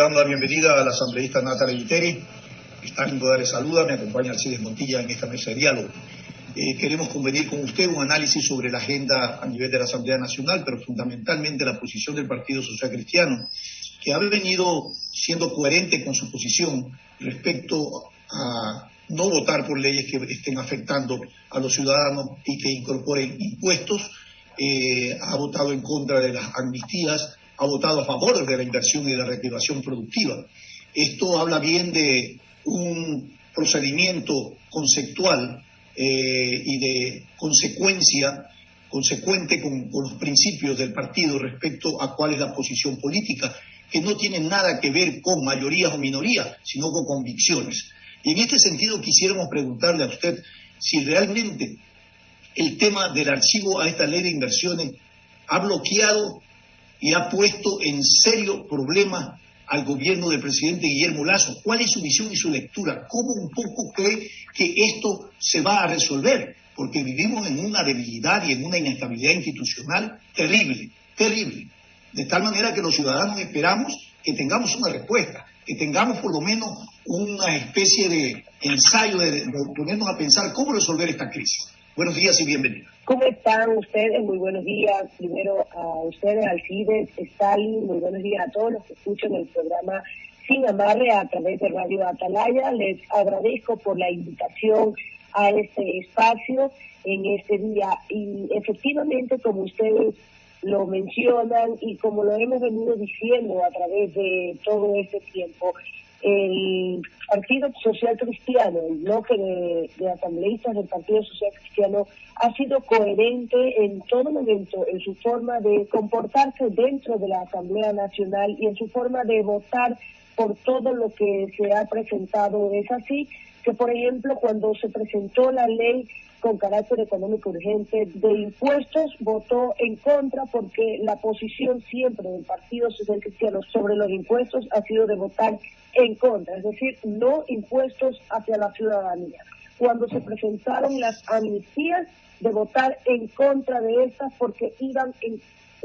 Dando la bienvenida a la asambleísta Natalia Viteri, que está en Poder de Saluda, me acompaña Alcides Montilla en esta mesa de diálogo. Queremos convenir con usted un análisis sobre la agenda a nivel de la Asamblea Nacional, pero fundamentalmente la posición del Partido Social Cristiano, que ha venido siendo coherente con su posición respecto a no votar por leyes que estén afectando a los ciudadanos y que incorporen impuestos. Ha votado en contra de las amnistías, ha votado a favor de la inversión y de la reactivación productiva. Esto habla bien de un procedimiento conceptual y de consecuente con los principios del partido respecto a cuál es la posición política, que no tiene nada que ver con mayorías o minorías, sino con convicciones. Y en este sentido quisiéramos preguntarle a usted si realmente el tema del archivo a esta ley de inversiones ha bloqueado y ha puesto en serio problemas al gobierno del presidente Guillermo Lasso. ¿Cuál es su visión y su lectura? ¿Cómo un poco cree que esto se va a resolver? Porque vivimos en una debilidad y en una inestabilidad institucional terrible, terrible. De tal manera que los ciudadanos esperamos que tengamos una respuesta, que tengamos por lo menos una especie de ensayo de ponernos a pensar cómo resolver esta crisis. Buenos días y bienvenidos. ¿Cómo están ustedes? Muy buenos días. Primero a ustedes, Alcides, Stalin, muy buenos días a todos los que escuchan el programa Sin Amarre a través de Radio Atalaya. Les agradezco por la invitación a este espacio en este día. Y efectivamente, como ustedes lo mencionan y como lo hemos venido diciendo a través de todo este tiempo, el Partido Social Cristiano, el bloque de asambleístas del Partido Social Cristiano, ha sido coherente en todo momento en su forma de comportarse dentro de la Asamblea Nacional y en su forma de votar por todo lo que se ha presentado. Es así que, por ejemplo, cuando se presentó la ley con carácter económico urgente de impuestos, votó en contra porque la posición siempre del Partido Social Cristiano sobre los impuestos ha sido de votar en contra, es decir, no impuestos hacia la ciudadanía. Cuando se presentaron las amnistías, de votar en contra de estas porque iban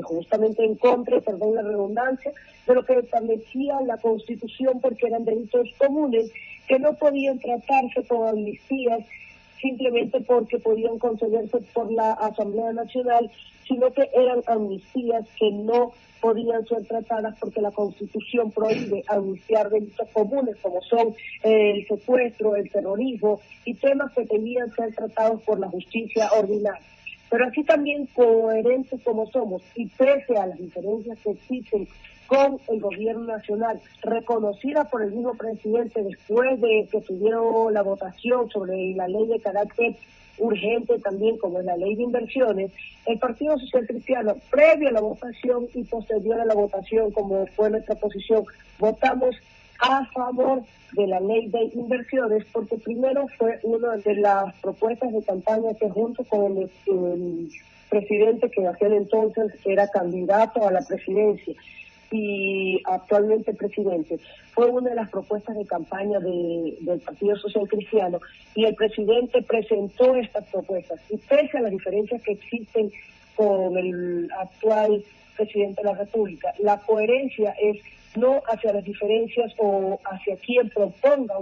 justamente en contra, perdón la redundancia, de lo que establecía la Constitución, porque eran delitos comunes que no podían tratarse con amnistías simplemente porque podían concederse por la Asamblea Nacional, sino que eran amnistías que no podían ser tratadas porque la Constitución prohíbe amnistiar delitos comunes como son el secuestro, el terrorismo y temas que debían ser tratados por la justicia ordinaria. Pero así también coherentes como somos y pese a las diferencias que existen con el gobierno nacional, reconocida por el mismo presidente después de que tuvieron la votación sobre la ley de carácter urgente también como es la ley de inversiones, el Partido Social Cristiano, previo a la votación y posterior a la votación, como fue nuestra posición, votamos a favor de la ley de inversiones, porque primero fue una de las propuestas de campaña que junto con el presidente que aquel entonces era candidato a la presidencia y actualmente presidente, fue una de las propuestas de campaña del Partido Social Cristiano, y el presidente presentó estas propuestas, y pese a las diferencias que existen con el actual presidente de la República, la coherencia es no hacia las diferencias o hacia quien proponga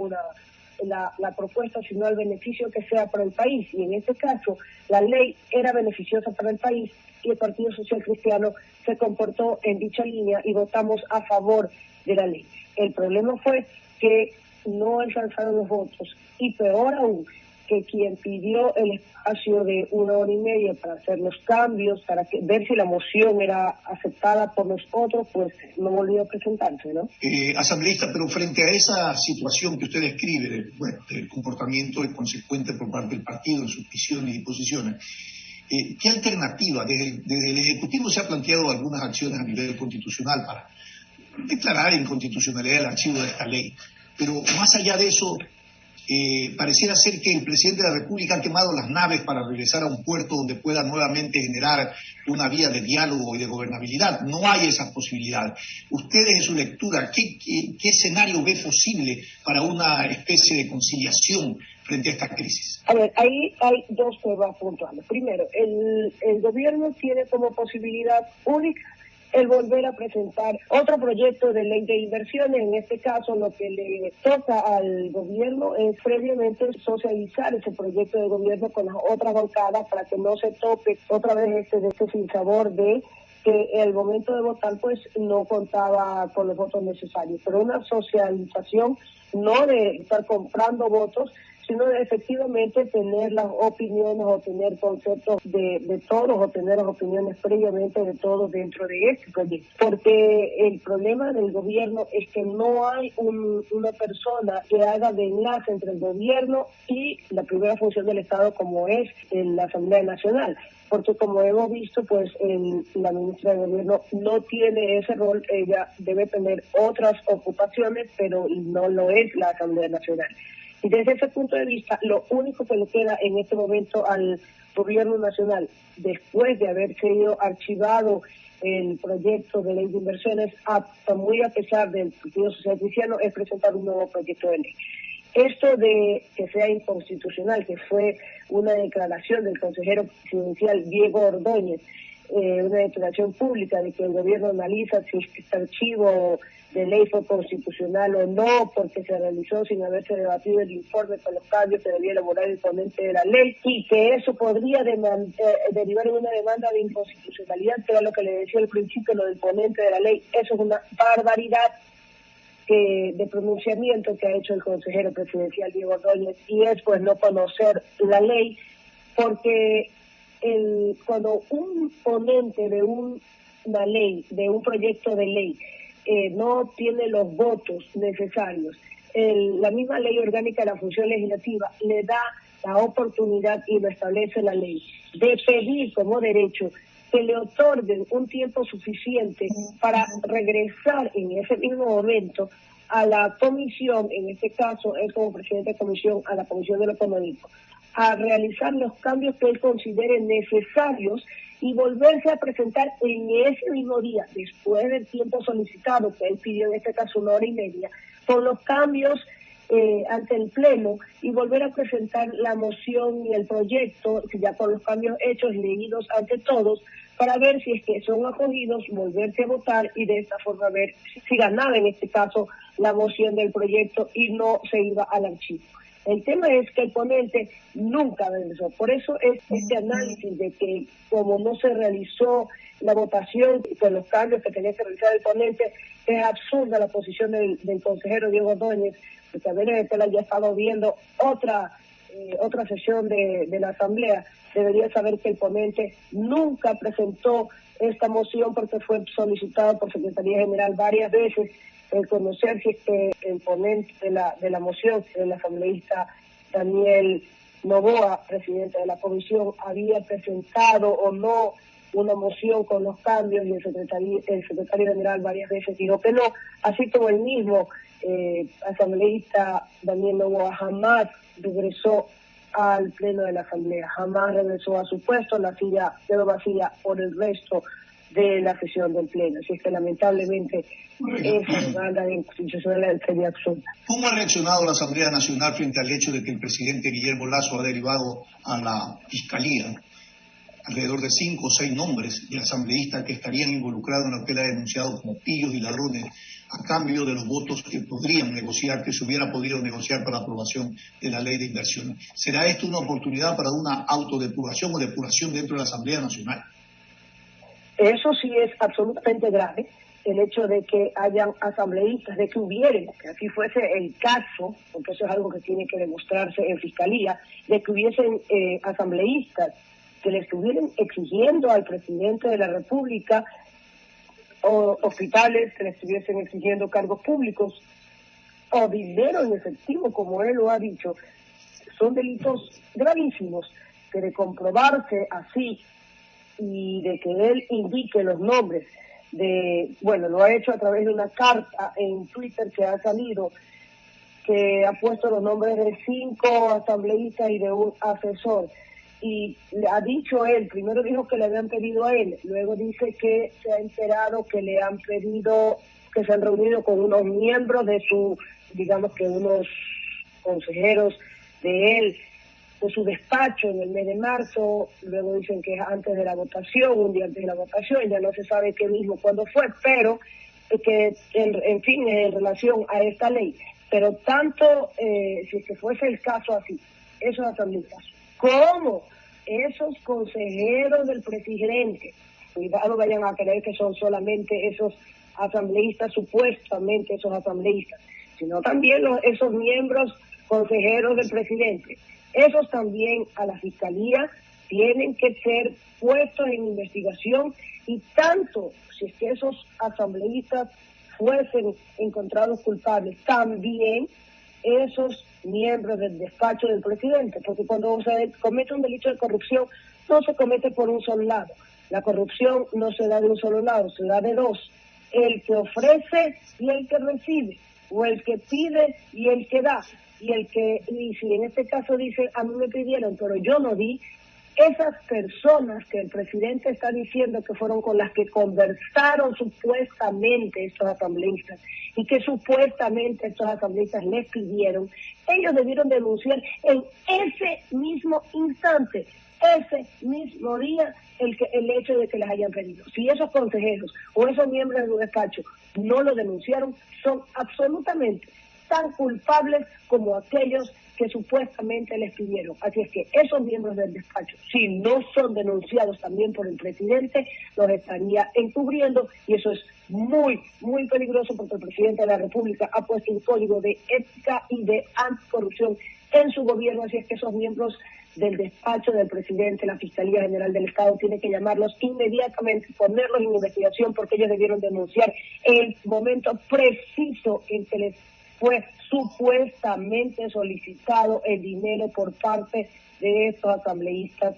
la propuesta, sino al beneficio que sea para el país. Y en este caso, la ley era beneficiosa para el país y el Partido Social Cristiano se comportó en dicha línea y votamos a favor de la ley. El problema fue que no alcanzaron los votos y peor aún, que quien pidió el espacio de 1 hora y media para hacer los cambios, para ver si la moción era aceptada por los otros, pues no volvió a presentarse, ¿no? Asambleísta, pero frente a esa situación que usted describe, del comportamiento inconsecuente por parte del partido en sus visiones y posiciones, ¿qué alternativa? Desde el Ejecutivo se ha planteado algunas acciones a nivel constitucional para declarar inconstitucionalidad el archivo de esta ley, pero más allá de eso, pareciera ser que el presidente de la República ha quemado las naves para regresar a un puerto donde pueda nuevamente generar una vía de diálogo y de gobernabilidad. No hay esa posibilidad. Ustedes en su lectura, ¿qué escenario ve posible para una especie de conciliación frente a esta crisis? A ver, ahí hay dos temas puntuales. Primero, el gobierno tiene como posibilidad única el volver a presentar otro proyecto de ley de inversiones. En este caso, lo que le toca al gobierno es previamente socializar ese proyecto de gobierno con las otras bancadas para que no se tope otra vez este sinsabor de que el momento de votar pues no contaba con los votos necesarios, pero una socialización no de estar comprando votos, sino de efectivamente tener las opiniones o tener conceptos de todos o tener las opiniones previamente de todos dentro de este proyecto. Porque el problema del gobierno es que no hay una persona que haga de enlace entre el gobierno y la primera función del Estado, como es en la Asamblea Nacional. Porque como hemos visto, pues la ministra de Gobierno no tiene ese rol, ella debe tener otras ocupaciones, pero no lo es la Asamblea Nacional. Y desde ese punto de vista, lo único que le queda en este momento al gobierno nacional, después de haber sido archivado el proyecto de ley de inversiones, muy a pesar del Partido Social Cristiano, es presentar un nuevo proyecto de ley. Esto de que sea inconstitucional, que fue una declaración del consejero presidencial Diego Ordóñez, una declaración pública de que el gobierno analiza si este archivo de ley fue constitucional o no, porque se realizó sin haberse debatido el informe con los cambios que debía elaborar el ponente de la ley, y que eso podría derivar en una demanda de inconstitucionalidad, que era lo que le decía al principio, lo del ponente de la ley. Eso es una barbaridad de pronunciamiento que ha hecho el consejero presidencial Diego Ordóñez, y es pues no conocer la ley, porque cuando un ponente de una ley, de un proyecto de ley, no tiene los votos necesarios, la misma ley orgánica de la función legislativa le da la oportunidad, y lo establece la ley, de pedir como derecho que le otorguen un tiempo suficiente para regresar en ese mismo momento a la comisión, en este caso él como presidente de comisión, a la Comisión de lo Económico, a realizar los cambios que él considere necesarios y volverse a presentar en ese mismo día, después del tiempo solicitado, que él pidió en este caso 1 hora y media, con los cambios ante el Pleno, y volver a presentar la moción y el proyecto, ya con los cambios hechos, leídos ante todos, para ver si es que son acogidos, volverse a votar y de esta forma ver si ganaba en este caso la moción del proyecto y no se iba al archivo. El tema es que el ponente nunca regresó. Por eso es este análisis de que como no se realizó la votación con los cambios que tenía que realizar el ponente, es absurda la posición del consejero Diego Ordóñez, porque a Venezuela ya ha estado viendo otra sesión de la Asamblea. Debería saber que el ponente nunca presentó esta moción porque fue solicitado por Secretaría General varias veces el conocer si es que el ponente de la moción, el asambleísta Daniel Noboa, presidente de la comisión, había presentado o no una moción con los cambios, y el secretario general varias veces dijo que no, así como el mismo asambleísta Daniel Noboa jamás regresó al pleno de la asamblea, jamás regresó a su puesto, la silla quedó vacía por el resto de la sesión del pleno. Así es que lamentablemente esa demanda de inconstitucionalidad sería absurda. ¿Cómo ha reaccionado la Asamblea Nacional frente al hecho de que el presidente Guillermo Lasso ha derivado a la Fiscalía alrededor de 5 o 6 nombres de asambleístas que estarían involucrados en lo que él ha denunciado como pillos y ladrones, a cambio de los votos que podrían negociar, que se hubiera podido negociar para la aprobación de la ley de inversiones? ¿Será esto una oportunidad para una autodepuración o depuración dentro de la Asamblea Nacional? Eso sí es absolutamente grave, el hecho de que hayan asambleístas, de que hubieran, que así fuese el caso, porque eso es algo que tiene que demostrarse en Fiscalía, de que hubiesen asambleístas que le estuvieran exigiendo al presidente de la República o hospitales que le estuviesen exigiendo cargos públicos o dinero en efectivo, como él lo ha dicho. Son delitos gravísimos que, de comprobarse así y de que él indique los nombres lo ha hecho a través de una carta en Twitter que ha salido, que ha puesto los nombres de 5 asambleístas y de un asesor. Y le ha dicho él, primero dijo que le habían pedido a él, luego dice que se ha enterado que le han pedido, que se han reunido con unos miembros de unos consejeros de él, de su despacho en el mes de marzo, luego dicen que es antes de la votación, un día antes de la votación, ya no se sabe qué mismo cuándo fue, pero que en fin, en relación a esta ley, pero tanto si que fuese el caso así, esos asambleístas, como esos consejeros del presidente, cuidado, vayan a creer que son solamente esos asambleístas, supuestamente esos asambleístas, sino también esos miembros consejeros del presidente. Esos también a la Fiscalía tienen que ser puestos en investigación, y tanto si es que esos asambleístas fuesen encontrados culpables, también esos miembros del despacho del presidente, porque cuando se comete un delito de corrupción no se comete por un solo lado. La corrupción no se da de un solo lado, se da de dos: el que ofrece y el que recibe, o el que pide y el que da. Y si en este caso dice, a mí me pidieron, pero yo no di, esas personas que el presidente está diciendo que fueron con las que conversaron supuestamente estos asambleístas, y que supuestamente estos asambleístas les pidieron, ellos debieron denunciar en ese mismo instante, ese mismo día, el hecho de que les hayan pedido. Si esos consejeros o esos miembros de su despacho no lo denunciaron, son absolutamente tan culpables como aquellos que supuestamente les pidieron. Así es que esos miembros del despacho, si no son denunciados también por el presidente, los estaría encubriendo, y eso es muy, muy peligroso, porque el presidente de la República ha puesto un código de ética y de anticorrupción en su gobierno. Así es que esos miembros del despacho del presidente, la Fiscalía General del Estado, tiene que llamarlos inmediatamente, ponerlos en investigación, porque ellos debieron denunciar en el momento preciso en que les fue supuestamente solicitado el dinero por parte de estos asambleístas,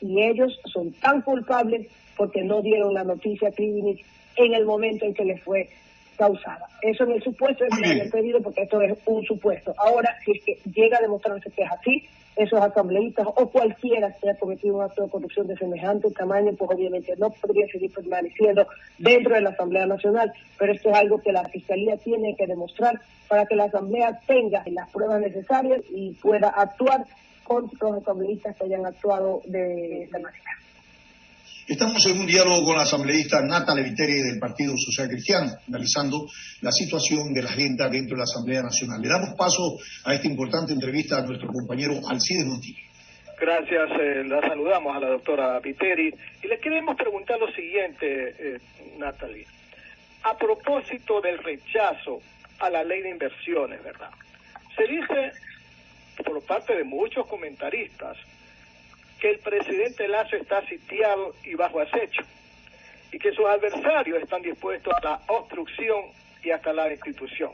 y ellos son tan culpables porque no dieron la noticia criminis en el momento en que les fue causada. Eso en el supuesto es que han pedido, porque esto es un supuesto. Ahora, si es que llega a demostrarse que es así, esos asambleístas o cualquiera que haya cometido un acto de corrupción de semejante tamaño, pues obviamente no podría seguir permaneciendo dentro de la Asamblea Nacional, pero esto es algo que la Fiscalía tiene que demostrar para que la Asamblea tenga las pruebas necesarias y pueda actuar contra los asambleístas que hayan actuado de esta manera. Estamos en un diálogo con la asambleísta Natalia Viteri del Partido Social Cristiano, analizando la situación de la agenda dentro de la Asamblea Nacional. Le damos paso a esta importante entrevista a nuestro compañero Alcides Montilla. Gracias, la saludamos a la doctora Viteri y le queremos preguntar lo siguiente, Natalie. A propósito del rechazo a la ley de inversiones, ¿verdad? Se dice por parte de muchos comentaristas que el presidente Lasso está sitiado y bajo acecho, y que sus adversarios están dispuestos a la obstrucción y hasta la destitución,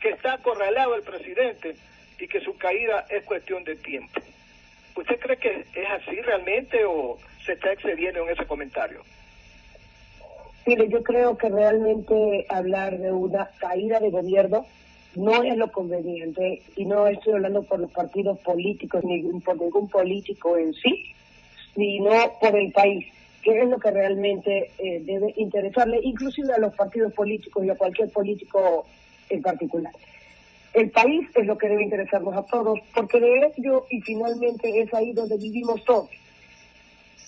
que está acorralado el presidente y que su caída es cuestión de tiempo. ¿Usted cree que es así realmente o se está excediendo en ese comentario? Mire, yo creo que realmente hablar de una caída de gobierno no es lo conveniente, y no estoy hablando por los partidos políticos ni por ningún político en sí, sino por el país, que es lo que realmente debe interesarle, inclusive a los partidos políticos y a cualquier político en particular. El país es lo que debe interesarnos a todos, porque de ello y finalmente es ahí donde vivimos todos.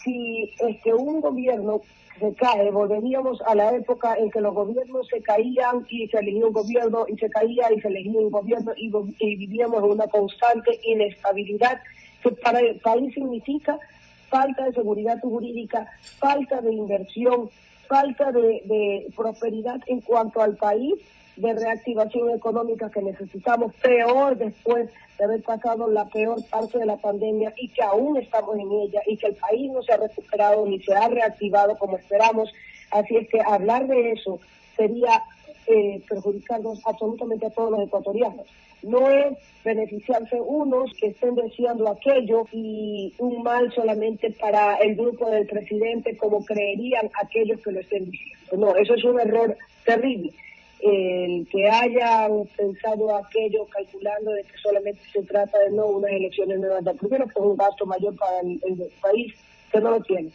Si es que un gobierno se cae, volveríamos a la época en que los gobiernos se caían y se elegía un gobierno, y se caía y se elegía un gobierno, y vivíamos en una constante inestabilidad, que para el país significa falta de seguridad jurídica, falta de inversión, falta de prosperidad en cuanto al país, de reactivación económica que necesitamos, peor después de haber pasado la peor parte de la pandemia, y que aún estamos en ella, y que el país no se ha recuperado ni se ha reactivado como esperamos. Así es que hablar de eso sería perjudicarnos absolutamente a todos los ecuatorianos. No es beneficiarse unos que estén deseando aquello y un mal solamente para el grupo del presidente, como creerían aquellos que lo estén diciendo. No, eso es un error terrible. El que hayan pensado aquello calculando de que solamente se trata de unas elecciones nuevas, primero que es un gasto mayor para el país, que no lo tiene.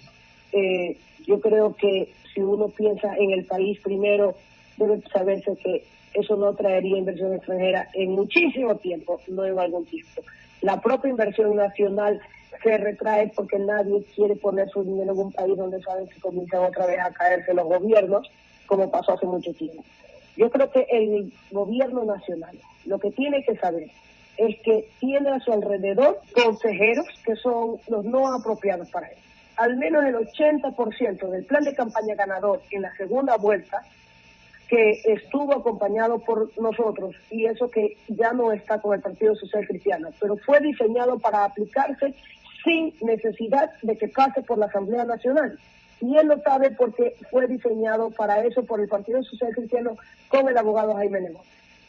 Yo creo que si uno piensa en el país primero, debe saberse que eso no traería inversión extranjera en muchísimo tiempo, no en algún tiempo. La propia inversión nacional se retrae porque nadie quiere poner su dinero en un país donde saben que comienzan otra vez a caerse los gobiernos, como pasó hace mucho tiempo. Yo creo que el gobierno nacional lo que tiene que saber es que tiene a su alrededor consejeros que son los no apropiados para él. Al menos el 80% del plan de campaña ganador en la segunda vuelta, que estuvo acompañado por nosotros, y eso que ya no está con el Partido Social Cristiano, pero fue diseñado para aplicarse sin necesidad de que pase por la Asamblea Nacional. Y él lo sabe porque fue diseñado para eso por el Partido Social Cristiano con el abogado Jaime Nebot.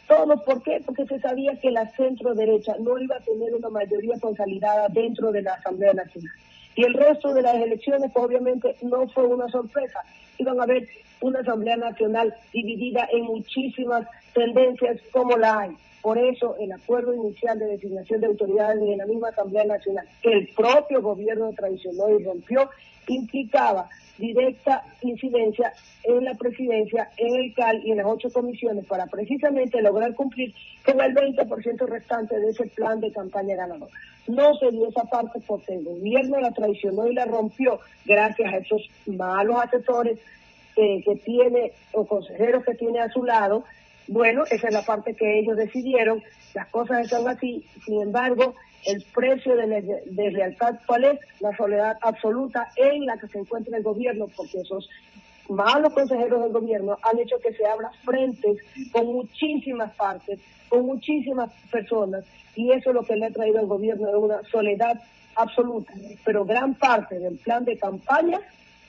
Todo, ¿por qué? Porque se sabía que la centro derecha no iba a tener una mayoría consolidada dentro de la Asamblea Nacional. Y el resto de las elecciones, pues, obviamente no fue una sorpresa. Iban a haber una Asamblea Nacional dividida en muchísimas tendencias como la hay. Por eso el acuerdo inicial de designación de autoridades en la misma Asamblea Nacional, que el propio gobierno traicionó y rompió, implicaba directa incidencia en la presidencia, en el CAL y en las 8 comisiones para precisamente lograr cumplir con el 20% restante de ese plan de campaña ganador. No se dio esa parte porque el gobierno la traicionó y la rompió gracias a esos malos asesores que tiene, o consejeros que tiene a su lado. Bueno, esa es la parte que ellos decidieron, las cosas están así. Sin embargo, el precio de lealtad, ¿cuál es? La soledad absoluta en la que se encuentra el gobierno, porque esos malos consejeros del gobierno han hecho que se abran frentes con muchísimas partes, con muchísimas personas, y eso es lo que le ha traído al gobierno, de una soledad absoluta. Pero gran parte del plan de campaña,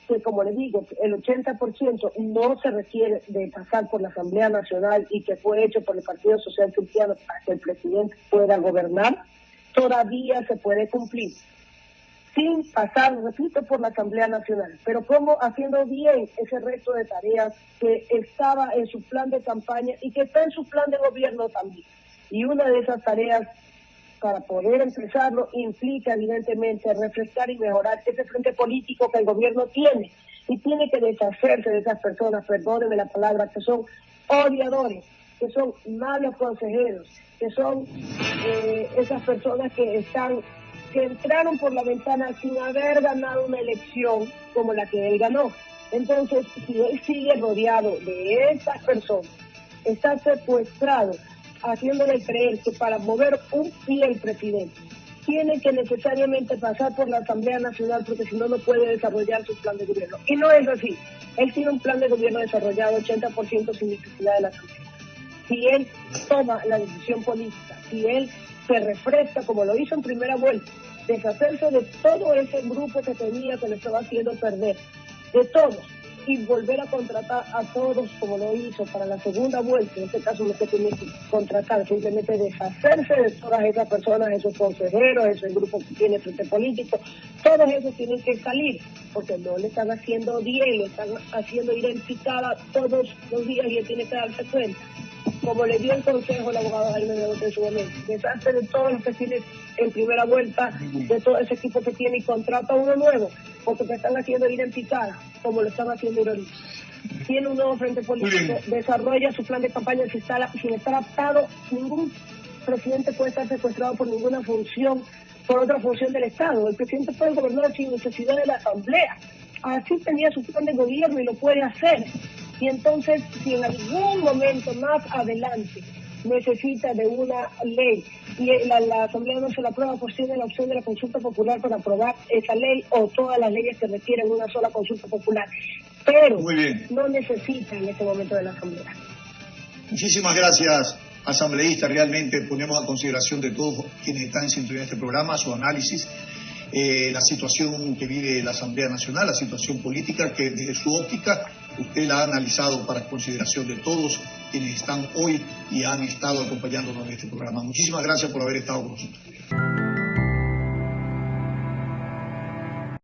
que como le digo, el 80% no se requiere de pasar por la Asamblea Nacional y que fue hecho por el Partido Social Cristiano para que el presidente pueda gobernar, todavía se puede cumplir sin pasar, repito, por la Asamblea Nacional, pero como haciendo bien ese resto de tareas que estaba en su plan de campaña y que está en su plan de gobierno también. Y una de esas tareas, para poder empezarlo, implica evidentemente refrescar y mejorar ese frente político que el gobierno tiene, y tiene que deshacerse de esas personas, perdónenme la palabra, que son odiadores, que son malos consejeros, que son esas personas que entraron por la ventana sin haber ganado una elección como la que él ganó. Entonces, si él sigue rodeado de esas personas, está secuestrado, haciéndole creer que para mover un pie el presidente tiene que necesariamente pasar por la Asamblea Nacional, porque si no, no puede desarrollar su plan de gobierno. Y no es así. Él tiene un plan de gobierno desarrollado 80% sin necesidad de la Asamblea. Si él toma la decisión política, si él se refresca como lo hizo en primera vuelta, deshacerse de todo ese grupo que tenía, que le estaba haciendo perder, de todos, y volver a contratar a todos como lo hizo para la segunda vuelta. En este caso no se tiene que contratar, simplemente deshacerse de todas esas personas, esos consejeros, ese grupo que tiene frente político. Todos esos tienen que salir, porque no le están haciendo bien, le están haciendo ir en picada todos los días, y él tiene que darse cuenta. Como le dio el consejo el abogado Jaime Nebot en su momento, deshace de todos los que tiene en primera vuelta, de todo ese equipo que tiene, y contrata uno nuevo, porque te están haciendo ir en picada, como lo están haciendo ahorita. Tiene un nuevo frente político, desarrolla su plan de campaña sin estar adaptado. Ningún presidente puede estar secuestrado por ninguna función, por otra función del Estado. El presidente puede gobernar sin necesidad de la Asamblea. Así tenía su plan de gobierno y lo puede hacer. Y entonces, si en algún momento más adelante necesita de una ley y la Asamblea no se la aprueba, pues tiene la opción de la consulta popular para aprobar esa ley o todas las leyes que requieren una sola consulta popular. Pero no necesita en este momento de la Asamblea. Muchísimas gracias, asambleísta. Realmente ponemos a consideración de todos quienes están en sintonía de este programa su análisis. La situación que vive la Asamblea Nacional, la situación política, que desde su óptica usted la ha analizado para consideración de todos quienes están hoy y han estado acompañándonos en este programa. Muchísimas gracias por haber estado con nosotros.